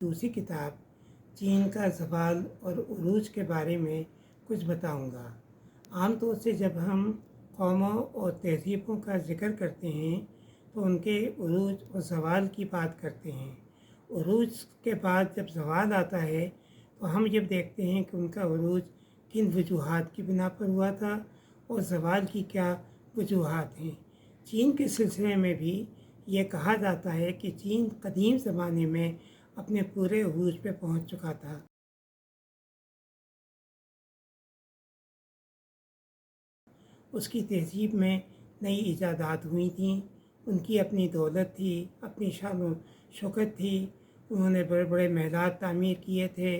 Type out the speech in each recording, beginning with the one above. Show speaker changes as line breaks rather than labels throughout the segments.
دوسری کتاب چین کا زوال اور عروج کے بارے میں کچھ بتاؤں گا۔ عام طور سے جب ہم قوموں اور تہذیبوں کا ذکر کرتے ہیں تو ان کے عروج اور زوال کی بات کرتے ہیں۔ عروج کے بعد جب زوال آتا ہے تو ہم جب دیکھتے ہیں کہ ان کا عروج کن وجوہات کی بنا پر ہوا تھا اور زوال کی کیا وجوہات ہیں۔ چین کے سلسلے میں بھی یہ کہا جاتا ہے کہ چین قدیم زمانے میں اپنے پورے عروج پہ پہنچ چکا تھا۔ اس کی تہذیب میں نئی ایجادات ہوئی تھیں، ان کی اپنی دولت تھی، اپنی شان و شوکت تھی، انہوں نے بڑے بڑے محلات تعمیر کیے تھے،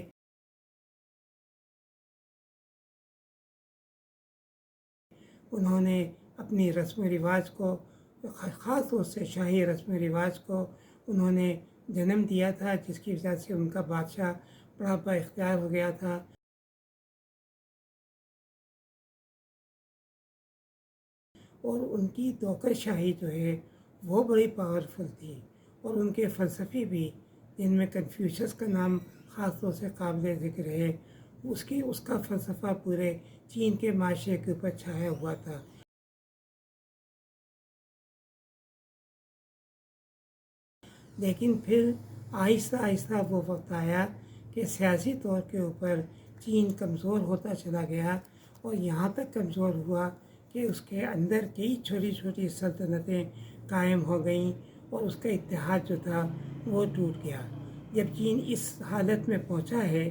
انہوں نے اپنی رسم و رواج کو، خاص طور سے شاہی رسم و رواج کو انہوں نے جنم دیا تھا، جس کی وجہ سے ان کا بادشاہ بڑا با اختیار ہو گیا تھا۔ اور ان کی توکر شاہی جو ہے وہ بڑی پاورفل تھی، اور ان کے فلسفے بھی، جن میں کنفیوشس کا نام خاص طور سے قابل ذکر ہے، اس کا فلسفہ پورے چین کے معاشرے کے اوپر چھایا ہوا تھا۔ لیکن پھر آہستہ آہستہ وہ وقت آیا کہ سیاسی طور کے اوپر چین کمزور ہوتا چلا گیا، اور یہاں تک کمزور ہوا کہ اس کے اندر کئی چھوٹی چھوٹی سلطنتیں قائم ہو گئیں، اور اس کا اتحاد جو تھا وہ ٹوٹ گیا۔ جب چین اس حالت میں پہنچا ہے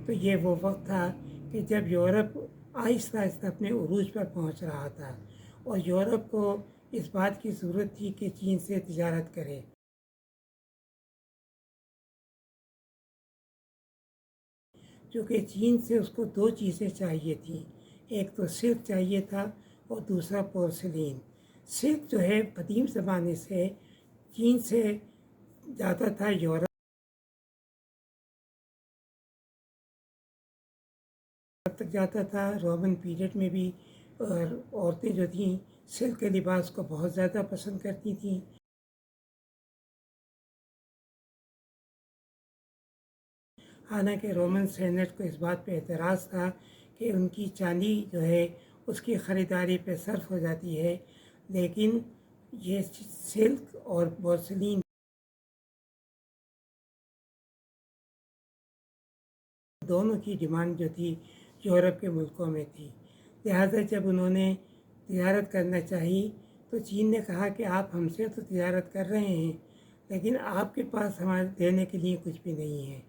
تو یہ وہ وقت تھا کہ جب یورپ آہستہ آہستہ اپنے عروج پر پہنچ رہا تھا، اور یورپ کو اس بات کی ضرورت تھی کہ چین سے تجارت کرے۔ کیونکہ چین سے اس کو دو چیزیں چاہیے تھیں، ایک تو سلک چاہیے تھا اور دوسرا پورسلین۔ سلک جو ہے قدیم زمانے سے چین سے جاتا تھا یورپ تک جاتا تھا، رومن پیریڈ میں بھی، اور عورتیں جو تھیں سلک کے لباس کو بہت زیادہ پسند کرتی تھیں۔ حالانکہ رومن سینٹ کو اس بات پہ اعتراض تھا کہ ان کی چاندی جو ہے اس کی خریداری پہ صرف ہو جاتی ہے، لیکن یہ سلک اور پورسلین دونوں کی ڈیمانڈ جو تھی یورپ کے ملکوں میں تھی۔ لہٰذا جب انہوں نے تجارت کرنا چاہی تو چین نے کہا کہ آپ ہم سے تو تجارت کر رہے ہیں، لیکن آپ کے پاس ہمارے دینے کے لیے کچھ بھی نہیں ہے۔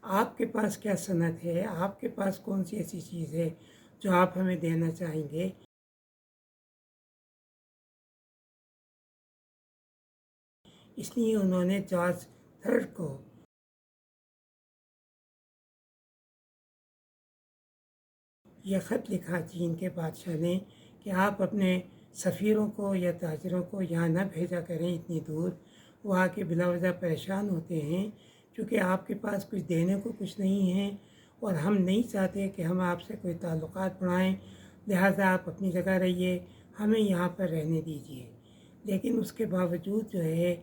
آپ کے پاس کیا صنعت ہے، آپ کے پاس کون سی ایسی چیز ہے جو آپ ہمیں دینا چاہیں گے؟ اس لیے انہوں نے جارج تھرڈ کو یہ خط لکھا چین کے بادشاہ نے کہ آپ اپنے سفیروں کو یا تاجروں کو یہاں نہ بھیجا کریں اتنی دور، وہ آ کے بلا وجہ پریشان ہوتے ہیں، کیونکہ آپ کے پاس کچھ دینے کو کچھ نہیں ہے، اور ہم نہیں چاہتے کہ ہم آپ سے کوئی تعلقات بڑھائیں، لہٰذا آپ اپنی جگہ رہیے، ہمیں یہاں پر رہنے دیجیے۔ لیکن اس کے باوجود جو ہے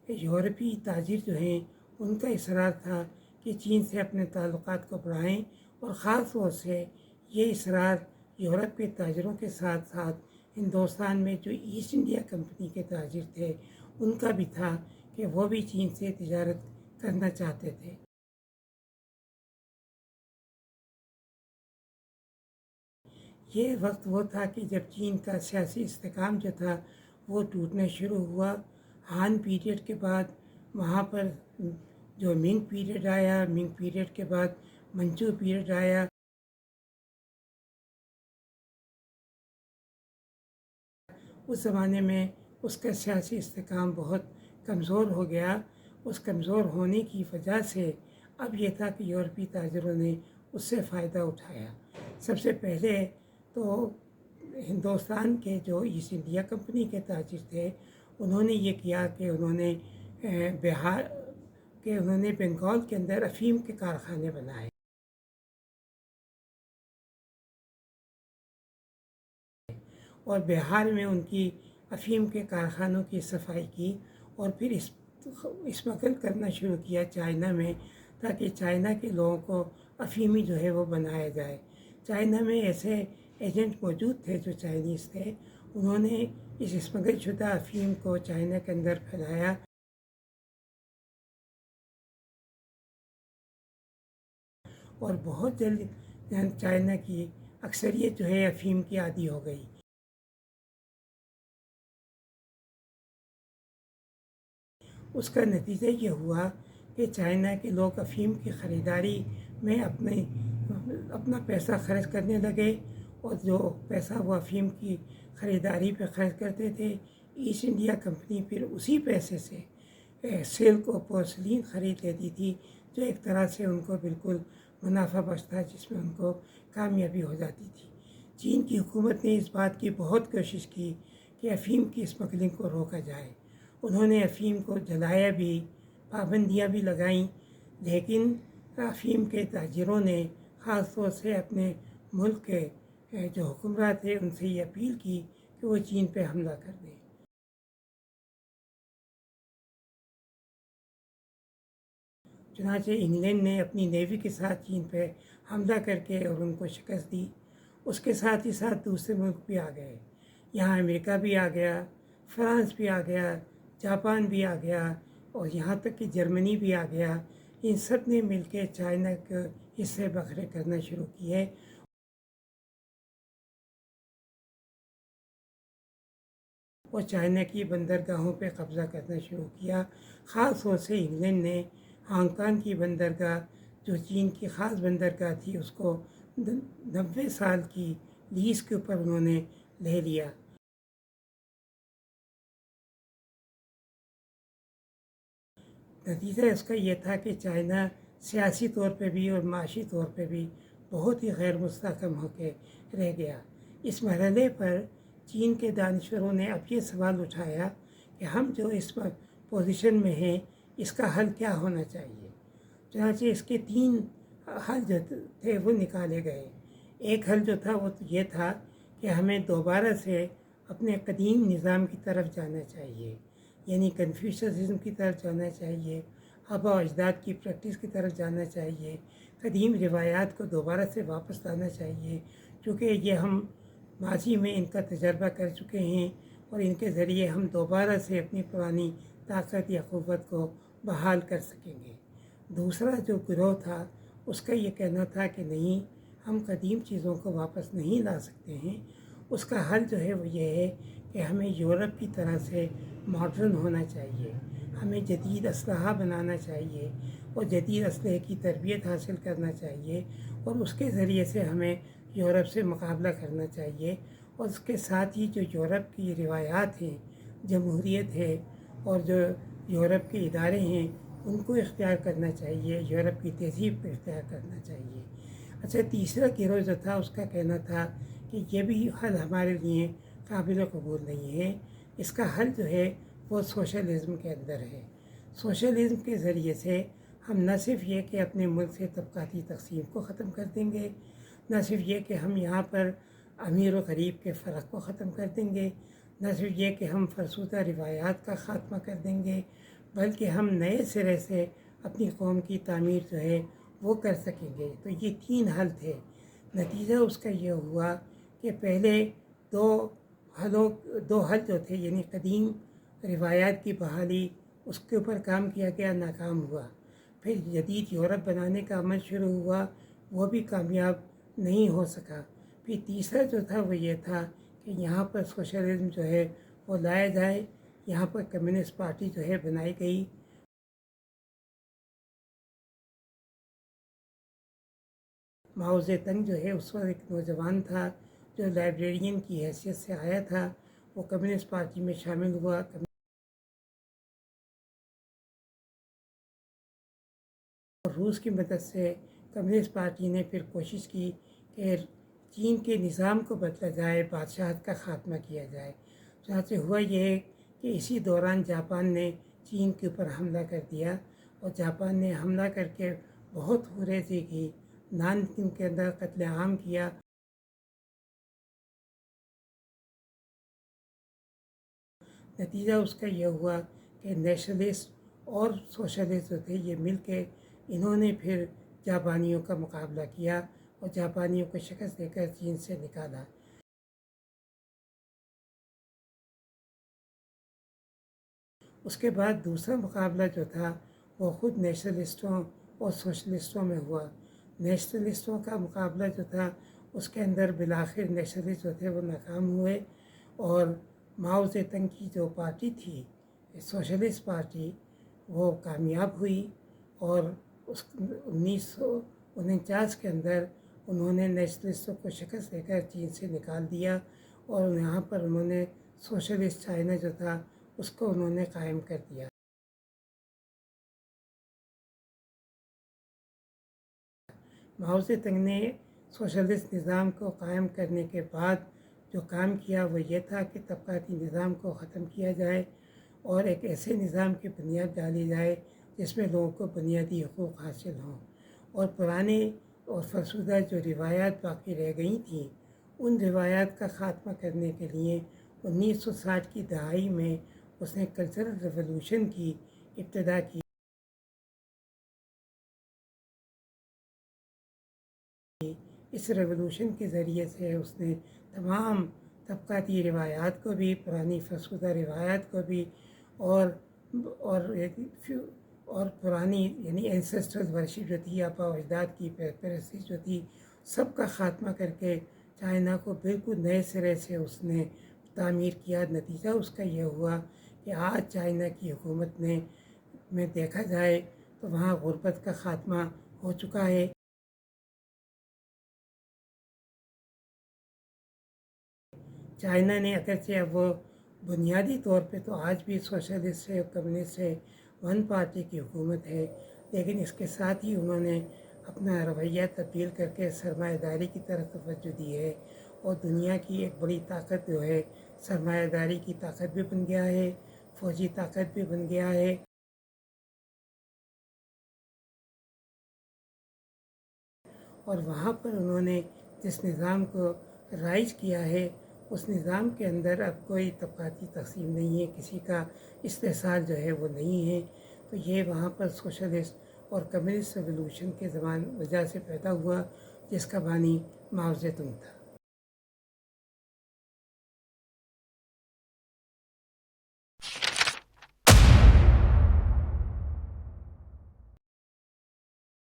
یورپی تاجر جو ہیں ان کا اصرار تھا کہ چین سے اپنے تعلقات کو بڑھائیں، اور خاص طور سے یہ اصرار یورپ کے تاجروں کے ساتھ ساتھ ہندوستان میں جو ایسٹ انڈیا کمپنی کے تاجر تھے ان کا بھی تھا کہ وہ بھی چین سے تجارت کرنا چاہتے تھے۔ یہ وقت وہ تھا کہ جب چین کا سیاسی استحکام جو تھا وہ ٹوٹنا شروع ہوا۔ ہان پیریڈ کے بعد وہاں پر جو منگ پیریڈ آیا، منگ پیریڈ کے بعد منچو پیریڈ آیا، اس زمانے میں اس کا سیاسی استحکام بہت کمزور ہو گیا۔ اس کمزور ہونے کی وجہ سے اب یہ تھا کہ یورپی تاجروں نے اس سے فائدہ اٹھایا۔ سب سے پہلے تو ہندوستان کے جو ایسٹ انڈیا کمپنی کے تاجر تھے انہوں نے یہ کیا کہ انہوں نے بنگال کے اندر افیم کے کارخانے بنائے، اور بہار میں ان کی افیم کے کارخانوں کی صفائی کی، اور پھر اسمگل کرنا شروع کیا چائنا میں، تاکہ چائنا کے لوگوں کو افیمی جو ہے وہ بنایا جائے۔ چائنا میں ایسے ایجنٹ موجود تھے جو چائنیز تھے، انہوں نے اس اسمگل شدہ افیم کو چائنا کے اندر پھیلایا اور بہت جلد چائنا کی اکثریت جو ہے افیم کی عادی ہو گئی۔ اس کا نتیجہ یہ ہوا کہ چائنا کے لوگ افیم کی خریداری میں اپنا پیسہ خرچ کرنے لگے، اور جو پیسہ وہ افیم کی خریداری پہ خرچ کرتے تھے، ایسٹ انڈیا کمپنی پھر اسی پیسے سے سلک اور پورسلین خرید لیتی تھی، جو ایک طرح سے ان کو بالکل منافع بخش تھا، جس میں ان کو کامیابی ہو جاتی تھی۔ چین کی حکومت نے اس بات کی بہت کوشش کی کہ افیم کی اسمگلنگ کو روکا جائے۔ انہوں نے افیم کو جلایا بھی، پابندیاں بھی لگائیں، لیکن افیم کے تاجروں نے خاص طور سے اپنے ملک کے جو حکمراں تھے ان سے یہ اپیل کی کہ وہ چین پہ حملہ کر دیں۔ چنانچہ انگلینڈ نے اپنی نیوی کے ساتھ چین پہ حملہ کر کے اور ان کو شکست دی۔ اس کے ساتھ ہی ساتھ دوسرے ملک بھی آ گئے، یہاں امریکہ بھی آ گیا، فرانس بھی آ گیا، جاپان بھی آ گیا، اور یہاں تک کہ جرمنی بھی آ گیا۔ ان سب نے مل کے چائنا کے حصے بکھرے کرنا شروع کیے، اور چائنا کی بندرگاہوں پہ قبضہ کرنا شروع کیا۔ خاص طور سے انگلینڈ نے ہانگ کانگ کی بندرگاہ، جو چین کی خاص بندرگاہ تھی، اس کو 90 سال کی لیز کے اوپر انہوں نے لے لیا۔ نتیجہ اس کا یہ تھا کہ چائنا سیاسی طور پہ بھی اور معاشی طور پہ بھی بہت ہی غیر مستحکم ہو کے رہ گیا۔ اس مرحلے پر چین کے دانشوروں نے اب یہ سوال اٹھایا کہ ہم جو اس پوزیشن میں ہیں، اس کا حل کیا ہونا چاہیے۔ چنانچہ اس کے 3 حل جو تھے وہ نکالے گئے۔ ایک حل جو تھا وہ یہ تھا کہ ہمیں دوبارہ سے اپنے قدیم نظام کی طرف جانا چاہیے، یعنی کنفیوشسزم کی طرف جانا چاہیے، آباء و اجداد کی پریکٹس کی طرف جانا چاہیے، قدیم روایات کو دوبارہ سے واپس لانا چاہیے، کیونکہ یہ ہم ماضی میں ان کا تجربہ کر چکے ہیں، اور ان کے ذریعے ہم دوبارہ سے اپنی پرانی طاقت یا قوت کو بحال کر سکیں گے۔ دوسرا جو گروہ تھا، اس کا یہ کہنا تھا کہ نہیں، ہم قدیم چیزوں کو واپس نہیں لا سکتے ہیں۔ اس کا حل جو ہے وہ یہ ہے کہ ہمیں یورپ کی طرح سے ماڈرن ہونا چاہیے، ہمیں جدید اسلحہ بنانا چاہیے، اور جدید اسلحے کی تربیت حاصل کرنا چاہیے، اور اس کے ذریعے سے ہمیں یورپ سے مقابلہ کرنا چاہیے۔ اور اس کے ساتھ ہی جو یورپ کی روایات ہیں، جمہوریت ہے، اور جو یورپ کے ادارے ہیں، ان کو اختیار کرنا چاہیے، یورپ کی تہذیب کو اختیار کرنا چاہیے۔ اچھا، تیسرا گروہ جو تھا، اس کا کہنا تھا کہ یہ بھی حل ہمارے لیے قابل قبول نہیں ہے، اس کا حل جو ہے وہ سوشلزم کے اندر ہے۔ سوشلزم کے ذریعے سے ہم نہ صرف یہ کہ اپنے ملک سے طبقاتی تقسیم کو ختم کر دیں گے، نہ صرف یہ کہ ہم یہاں پر امیر و غریب کے فرق کو ختم کر دیں گے، نہ صرف یہ کہ ہم فرسودہ روایات کا خاتمہ کر دیں گے، بلکہ ہم نئے سرے سے اپنی قوم کی تعمیر جو ہے وہ کر سکیں گے۔ تو یہ 3 حل تھے۔ نتیجہ اس کا یہ ہوا کہ پہلے دو حل جو تھے، یعنی قدیم روایات کی بحالی، اس کے اوپر کام کیا گیا، ناکام ہوا۔ پھر جدید یورپ بنانے کا عمل شروع ہوا، وہ بھی کامیاب نہیں ہو سکا۔ پھر تیسرا جو تھا وہ یہ تھا کہ یہاں پر سوشلزم جو ہے وہ لایا جائے، یہاں پر کمیونسٹ پارٹی جو ہے بنائی گئی۔ ماؤ زے تنگ جو ہے اس وقت ایک نوجوان تھا جو لائبریرین کی حیثیت سے آیا تھا، وہ کمیونسٹ پارٹی میں شامل ہوا۔ اور روس کی مدد سے کمیونسٹ پارٹی نے پھر کوشش کی کہ چین کے نظام کو بدلا جائے، بادشاہت کا خاتمہ کیا جائے۔ چنانچہ ہوا یہ کہ اسی دوران جاپان نے چین کے اوپر حملہ کر دیا، اور جاپان نے حملہ کر کے بہت ہوریزی کی، نانکن کے اندر قتل عام کیا۔ نتیجہ اس کا یہ ہوا کہ نیشنلسٹ اور سوشلسٹ جو تھے یہ مل کے انہوں نے پھر جاپانیوں کا مقابلہ کیا اور جاپانیوں کو شکست دے کر چین سے نکالا۔ اس کے بعد دوسرا مقابلہ جو تھا وہ خود نیشنلسٹوں اور سوشلسٹوں میں ہوا۔ نیشنلسٹوں کا مقابلہ جو تھا اس کے اندر بالآخر نیشنلسٹ جو تھے وہ ناکام ہوئے، اور ماؤ زے تنگ کی جو پارٹی تھی سوشلسٹ پارٹی وہ کامیاب ہوئی، اور 1949 کے اندر انہوں نے نیشنلسٹوں کو شکست دے کر چین سے نکال دیا، اور یہاں پر انہوں نے سوشلسٹ چائنا جو تھا اس کو انہوں نے قائم کر دیا۔ ماؤ زے تنگ نے سوشلسٹ نظام کو قائم کرنے کے بعد جو کام کیا وہ یہ تھا کہ طبقاتی نظام کو ختم کیا جائے اور ایک ایسے نظام کی بنیاد ڈالی جائے جس میں لوگوں کو بنیادی حقوق حاصل ہوں، اور پرانے اور فرسودہ جو روایات باقی رہ گئی تھیں ان روایات کا خاتمہ کرنے کے لیے 1960 کی دہائی میں اس نے کلچرل ریولوشن کی ابتدا کی۔ اس ریولوشن کے ذریعے سے اس نے تمام طبقاتی روایات کو بھی، پرانی فرسودہ روایات کو بھی، اور پرانی یعنی اینسسٹرل ورشپ جو تھی، آبا و اجداد کی پرستی جو تھی، سب کا خاتمہ کر کے چائنا کو بالکل نئے سرے سے اس نے تعمیر کیا۔ نتیجہ اس کا یہ ہوا کہ آج چائنا کی حکومت میں دیکھا جائے تو وہاں غربت کا خاتمہ ہو چکا ہے۔ چائنا نے اگرچہ اب وہ بنیادی طور پہ تو آج بھی سوشلسٹ ہے، کمیونسٹ ہے، ون پارٹی کی حکومت ہے، لیکن اس کے ساتھ ہی انہوں نے اپنا رویہ تبدیل کر کے سرمایہ داری کی طرف توجہ دی ہے، اور دنیا کی ایک بڑی طاقت جو ہے سرمایہ داری کی طاقت بھی بن گیا ہے، فوجی طاقت بھی بن گیا ہے۔ اور وہاں پر انہوں نے جس نظام کو رائج کیا ہے اس نظام کے اندر اب کوئی طبقاتی تقسیم نہیں ہے، کسی کا استحصال جو ہے وہ نہیں ہے۔ تو یہ وہاں پر سوشلسٹ اور کمیونسٹ ریولوشن کے وجہ سے پیدا ہوا، جس کا بانی ماؤ زے تنگ تھا۔